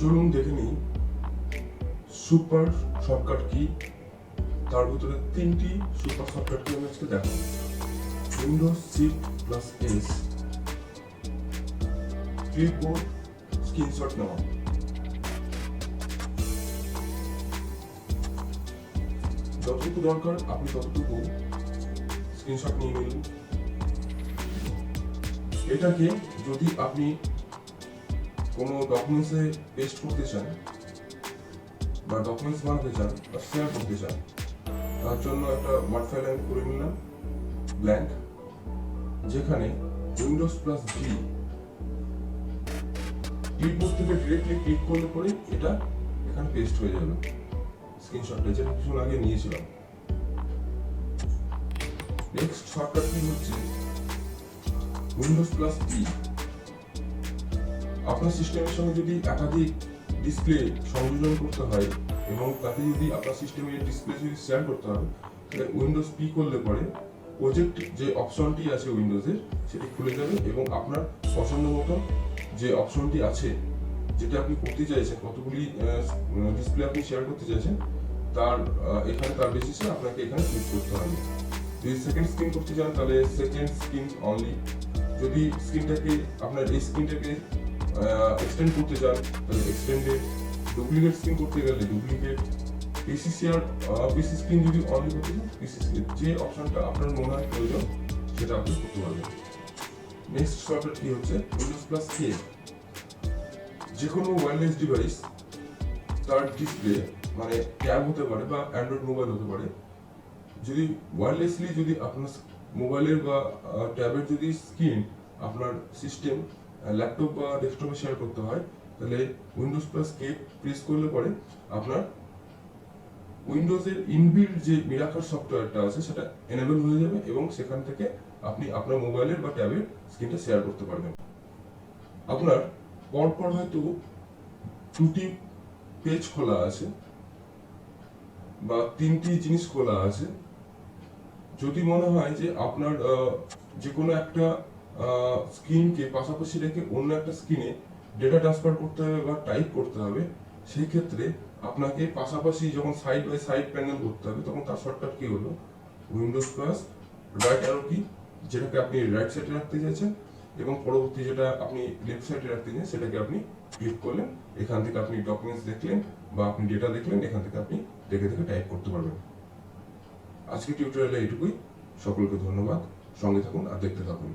চলুন দেখে নিই সুপার শর্টকাট কি। তার ভিতরে তিনটি সুপার শর্টকাট কি আমি আজকে দেখাবো। Windows shift plus S, clipboard, screenshot নেওয়া। যতটুকু দরকার আপনি ততটুকু স্ক্রিনশট নিয়ে নিন। এটাকে যদি আপনি কোনো ডকুমেন্টসে পেস্ট করতে চান বা ডকুমেন্টস বানাতে চান বা শেয়ার করতে চান, তার জন্য একটা ওয়ার্ড ফাইল আমি করে নিলাম ব্ল্যাঙ্ক, যেখানে উইন্ডোজ প্লাস ভি ক্লিপবোর্ড থেকে ডিরেক্টলি ক্লিক করলে পরে এটা এখানে পেস্ট হয়ে যাবে স্ক্রিনশটটা, যেটা কিছুক্ষণ আগে নিয়েছিলাম। নেক্সট শর্টকাট কি হচ্ছে উইন্ডোজ প্লাস পি। আপনার সিস্টেমের সঙ্গে যদি একাধিক ডিসপ্লে সংযোজন করতে হয় এবং তাতে যদি আপনার সিস্টেমের ডিসপ্লে যদি শেয়ার করতে হবে, তাহলে উইন্ডোজ পি করলে পরে প্রজেক্ট যে অপশনটি আছে উইন্ডোজের সেটি খুলে যাবে এবং আপনার পছন্দ মতো যে অপশনটি আছে যেটা আপনি করতে চাইছেন, কতগুলি ডিসপ্লে আপনি শেয়ার করতে চাইছেন, তার এখানে তার বেসিসে আপনাকে এখানে চুজ করতে হবে। যদি সেকেন্ড স্ক্রিন করতে চান তাহলে সেকেন্ড স্ক্রিন অনলি। যদি স্ক্রিনটাকে আপনার এই স্ক্রিনটাকে এক্সটেন্ড করতে চান তাহলে এক্সটেন্ডেড। ডুপ্লিকেট স্ক্রিন করতে গেলে ডুপ্লিকেট। পিসিসিআর পিসি স্ক্রিন যদি অনলি করতে চান পিসি স্ক্রিন, যে অপশনটা আপনার মনে হয় প্রয়োজন সেটা আপনি করতে পারবেন। নেক্সট শর্টকাট কি হচ্ছে উইন্ডোজ প্লাস কে। যে কোনো ওয়্যারলেস ডিভাইস তার ডিসপ্লে মানে ট্যাব হতে পারে বা অ্যান্ড্রয়েড মোবাইল হতে পারে, যদি ওয়্যারলেসলি যদি আপনার মোবাইলের বা ট্যাবের যদি স্ক্রিন আপনার সিস্টেম ল্যাপটপ বা ডেস্কটপে শেয়ার করতে হয়, তাহলে উইন্ডোজ প্লাস কে প্রেস করলে পরে আপনার উইন্ডোজের ইনবিল্ট যে মিরাকল সফটওয়্যারটা আছে সেটা এনেবল হয়ে যাবে এবং সেখান থেকে আপনি আপনার মোবাইলের বা ট্যাবের স্ক্রিনটা শেয়ার করতে পারবেন। আপনার পরপর হয়তো দুটি পেজ খোলা আছে বা তিনটি জিনিস খোলা আছে, যদি মনে হয় যে আপনার যে কোনো একটা স্ক্রিনকে পাশাপাশি রেখে অন্য একটা স্ক্রিনে ডেটা ট্রান্সফার করতে হবে বা টাইপ করতে হবে, সেই ক্ষেত্রে আপনাকে পাশাপাশি যখন সাইড বাই সাইড প্যানেল করতে হবে, তখন তার শর্টকাট কি হলো উইন্ডোজ প্লাস রাইট অ্যারো কি, যেটাকে আপনি রাইট সাইডে রাখতে চাইছেন এবং পরবর্তী যেটা আপনি লেফট সাইডে রাখতে চান সেটাকে আপনি ক্লিক করলেন। এখান থেকে আপনি ডকুমেন্টস দেখলেন বা আপনি ডেটা দেখলেন, এখান থেকে আপনি দেখে দেখে টাইপ করতে পারবেন। আজকে টিউটোরিয়ালে এইটুকুই। সকলকে ধন্যবাদ, সঙ্গে থাকুন আর দেখতে থাকুন।